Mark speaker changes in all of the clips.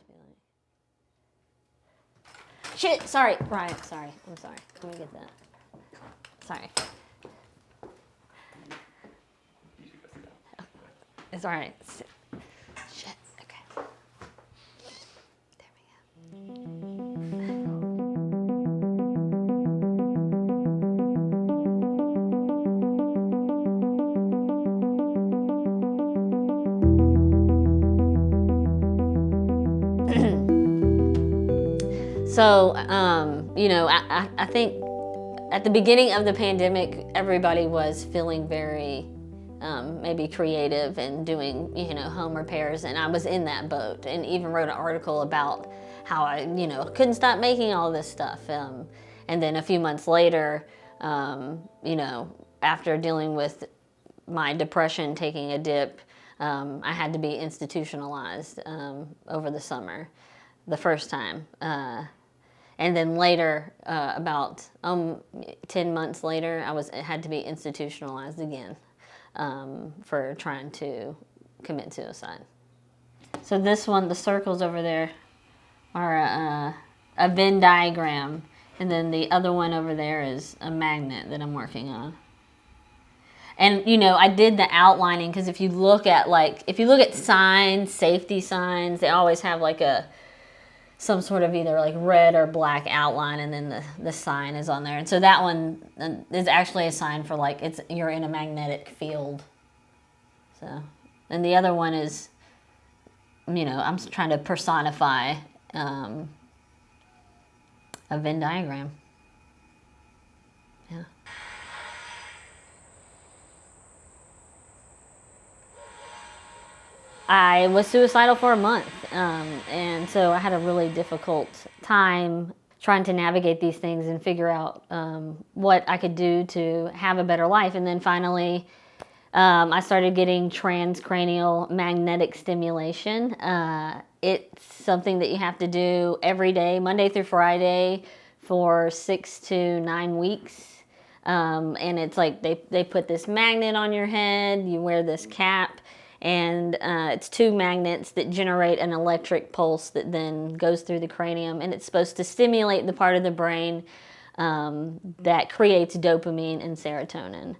Speaker 1: be like. Shit, sorry, Brian, sorry, I'm sorry. Let me get that. Sorry. It's all right. Shit, okay. There we go. So, you know, I think at the beginning of the pandemic, everybody was feeling very maybe creative and doing, you know, home repairs, and I was in that boat, and even wrote an article about how I, you know, couldn't stop making all this stuff. And then a few months later, you know, after dealing with my depression taking a dip, I had to be institutionalized over the summer, the first time. And then later, about 10 months later, I had to be institutionalized again for trying to commit suicide. So this one, the circles over there, are a Venn diagram, and then the other one over there is a magnet that I'm working on. And you know, I did the outlining because if you look at signs, safety signs, they always have like some sort of either like red or black outline, and then the sign is on there. And so that one is actually a sign for like you're in a magnetic field. So, and the other one is, you know, I'm trying to personify a Venn diagram. Yeah. I was suicidal for a month, and so I had a really difficult time trying to navigate these things and figure out what I could do to have a better life. And then finally, I started getting transcranial magnetic stimulation. It's something that you have to do every day, Monday through Friday, for 6 to 9 weeks. And it's like they put this magnet on your head, you wear this cap, and it's 2 magnets that generate an electric pulse that then goes through the cranium, and it's supposed to stimulate the part of the brain that creates dopamine and serotonin.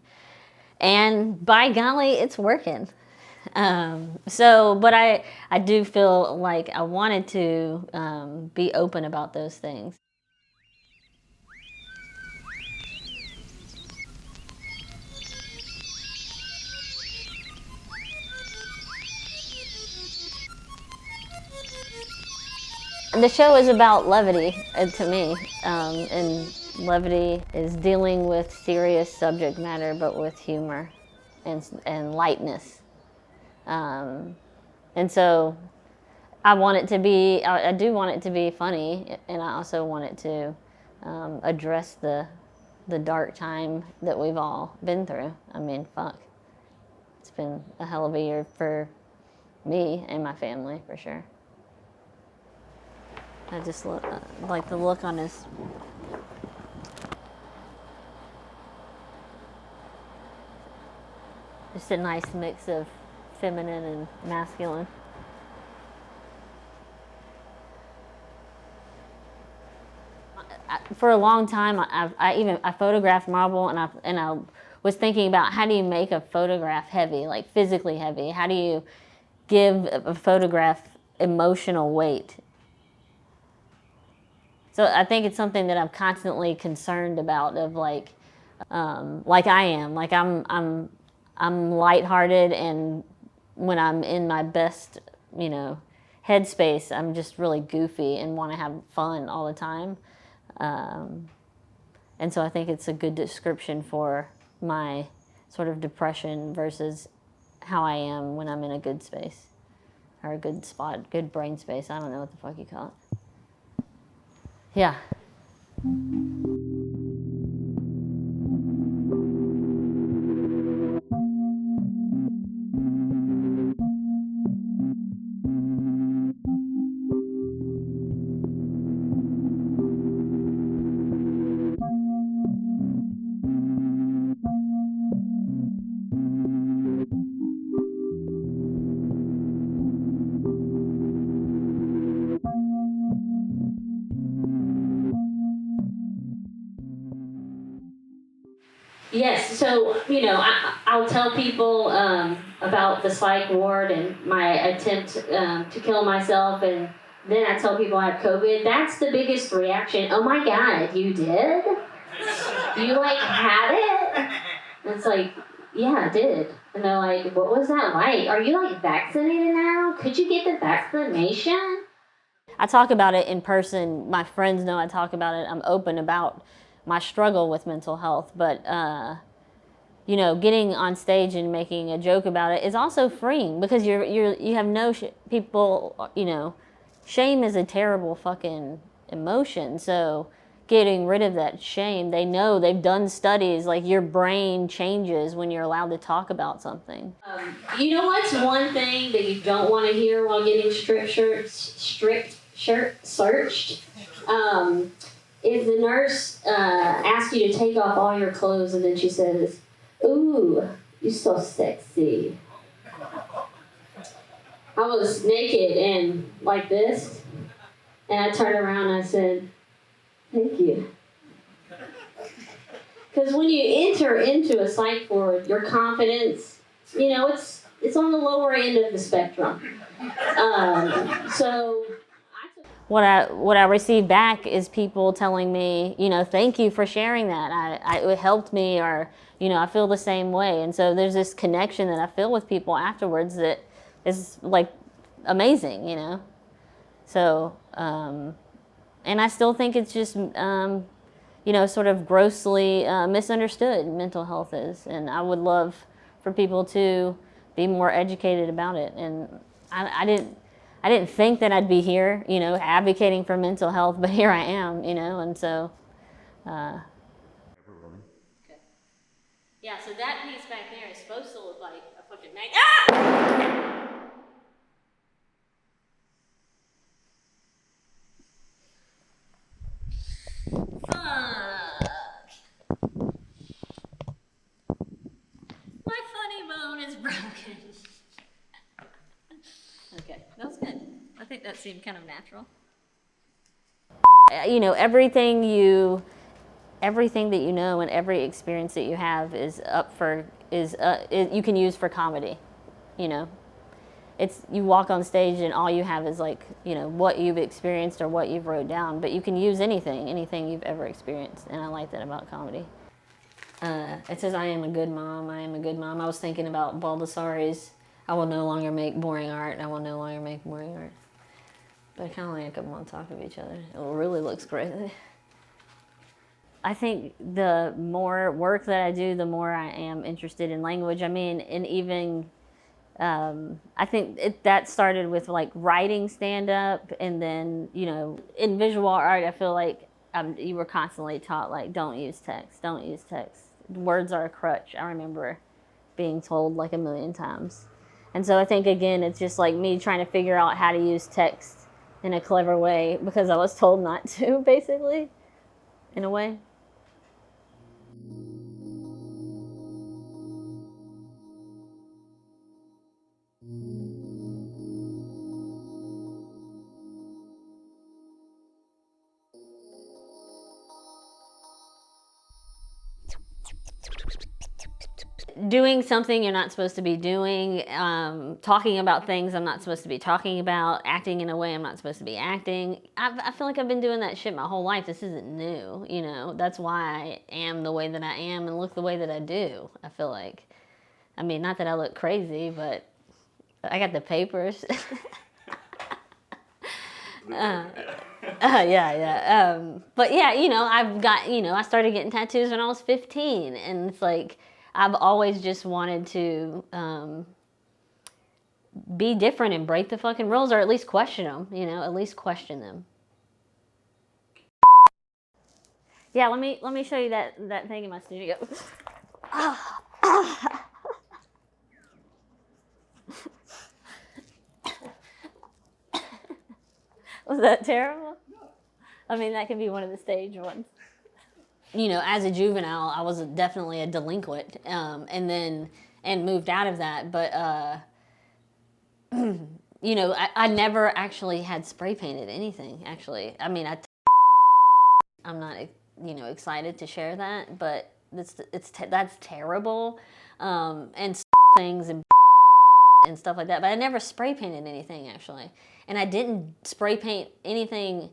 Speaker 1: And by golly, it's working. But I do feel like I wanted to be open about those things. The show is about levity to me, and levity is dealing with serious subject matter, but with humor and lightness. And so I want it to be, I do want it to be funny, and I also want it to address the dark time that we've all been through. I mean, fuck. It's been a hell of a year for me and my family, for sure. I just like the look on his. Just a nice mix of feminine and masculine. For a long time, I photographed marble, and I was thinking about how do you make a photograph heavy, like physically heavy? How do you give a photograph emotional weight? So I think it's something that I'm constantly concerned about. Of like I am, like I'm lighthearted, and when I'm in my best, you know, headspace, I'm just really goofy and want to have fun all the time. And so I think it's a good description for my sort of depression versus how I am when I'm in a good space, or a good spot, good brain space. I don't know what the fuck you call it. Yeah. Yes, so, I'll tell people about the psych ward and my attempt to kill myself, and then I tell people I have COVID. That's the biggest reaction. Oh my God, you did? You, had it? And it's like, yeah, I did. And they're like, what was that like? Are you, vaccinated now? Could you get the vaccination? I talk about it in person. My friends know I talk about it. I'm open about my struggle with mental health, but getting on stage and making a joke about it is also freeing because you have no people. Shame is a terrible fucking emotion. So getting rid of that shame, they've done studies like your brain changes when you're allowed to talk about something. You know what's one thing that you don't want to hear while getting strict searched? If the nurse asks you to take off all your clothes and then she says, "Ooh, you're so sexy." I was naked and like this, and I turned around and I said, "Thank you." Because when you enter into a psych ward, your confidence, it's on the lower end of the spectrum. So what I receive back is people telling me, thank you for sharing that. It helped me, or I feel the same way. And so there's this connection that I feel with people afterwards that is amazing, So and I still think it's just sort of grossly misunderstood mental health is, and I would love for people to be more educated about it. And I didn't think that I'd be here, advocating for mental health, but here I am, and so. Okay. Yeah, so that piece back there is supposed to look like a fucking night. Ah! Fuck. My funny bone is broken. Okay, that was good. I think that seemed kind of natural. Everything that you know and every experience that you have is you can use for comedy. It's you walk on stage and all you have is what you've experienced or what you've wrote down, but you can use anything you've ever experienced, and I like that about comedy. It says, "I am a good mom. I am a good mom." I was thinking about Baldessari's "I will no longer make boring art. I will no longer make boring art." But I kind of like them on top of each other. It really looks great. I think the more work that I do, the more I am interested in language. I mean, and even I think that started with writing stand-up, and then in visual art, I feel like you were constantly taught don't use text, don't use text. Words are a crutch. I remember being told a million times, and so I think again it's just me trying to figure out how to use text in a clever way because I was told not to, basically, in a way. Doing something you're not supposed to be doing, talking about things I'm not supposed to be talking about, acting in a way I'm not supposed to be acting. I feel like I've been doing that shit my whole life. This isn't new, That's why I am the way that I am and look the way that I do. I feel like, not that I look crazy, but I got the papers. Yeah. But yeah, I've got, I started getting tattoos when I was 15, and it's I've always just wanted to be different and break the fucking rules, or at least question them, at least question them. Yeah, let me show you that thing in my studio. Was that terrible? That could be one of the stage ones. As a juvenile, I was definitely a delinquent, and moved out of that. But I never actually had spray painted anything. Actually, I'm not excited to share that, but that's terrible, and things and stuff like that. But I never spray painted anything actually, and I didn't spray paint anything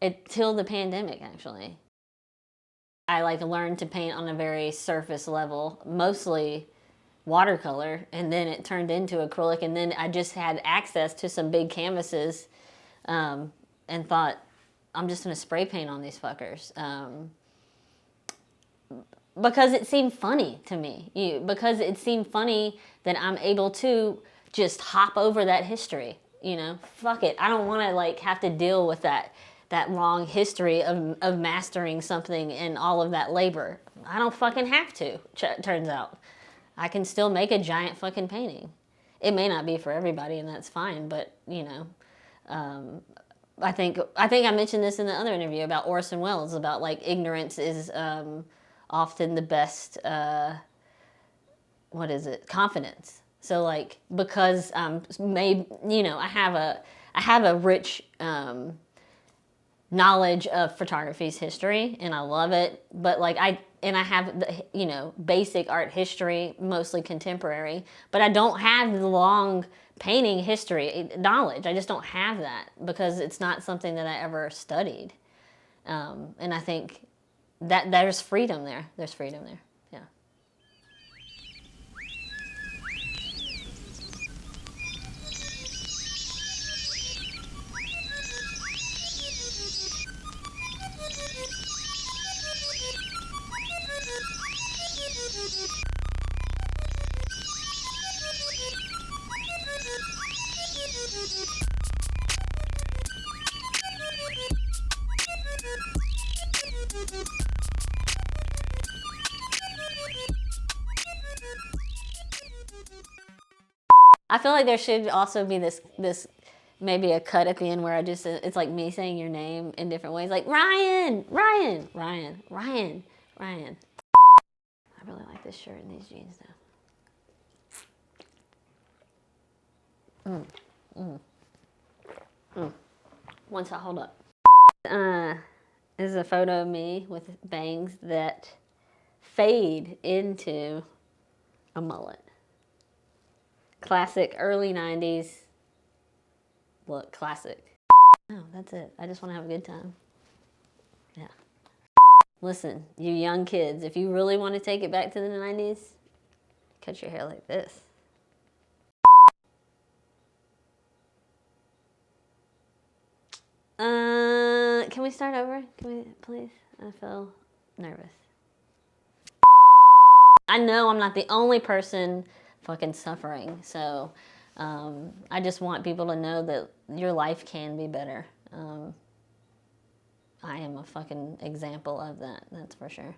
Speaker 1: until the pandemic actually. I like learned to paint on a very surface level, mostly watercolor, and then it turned into acrylic, and then I just had access to some big canvases, and thought, I'm just gonna spray paint on these fuckers, because it seemed funny to me. Because it seemed funny that I'm able to just hop over that history. Fuck it. I don't want to like have to deal with that long history of mastering something and all of that labor. I don't fucking have to. Turns out, I can still make a giant fucking painting. It may not be for everybody, and that's fine. But I think I mentioned this in the other interview about Orson Welles, about like ignorance is often the best. Confidence. So like, because I have a rich knowledge of photography's history, and I love it. But like I have the basic art history, mostly contemporary. But I don't have the long painting history knowledge. I just don't have that because it's not something that I ever studied. And I think that there's freedom there. There's freedom there. Yeah. I feel like there should also be this maybe a cut at the end where it's like me saying your name in different ways, like Ryan. I really like this shirt and these jeans though. One side, hold up. This is a photo of me with bangs that fade into a mullet. Classic early 90s look, classic. Oh, that's it. I just want to have a good time. Yeah. Listen, you young kids, if you really want to take it back to the 90s, cut your hair like this. Can we start over? Can we, please? I feel nervous. I know I'm not the only person fucking suffering, so I just want people to know that your life can be better. I am a fucking example of that, that's for sure.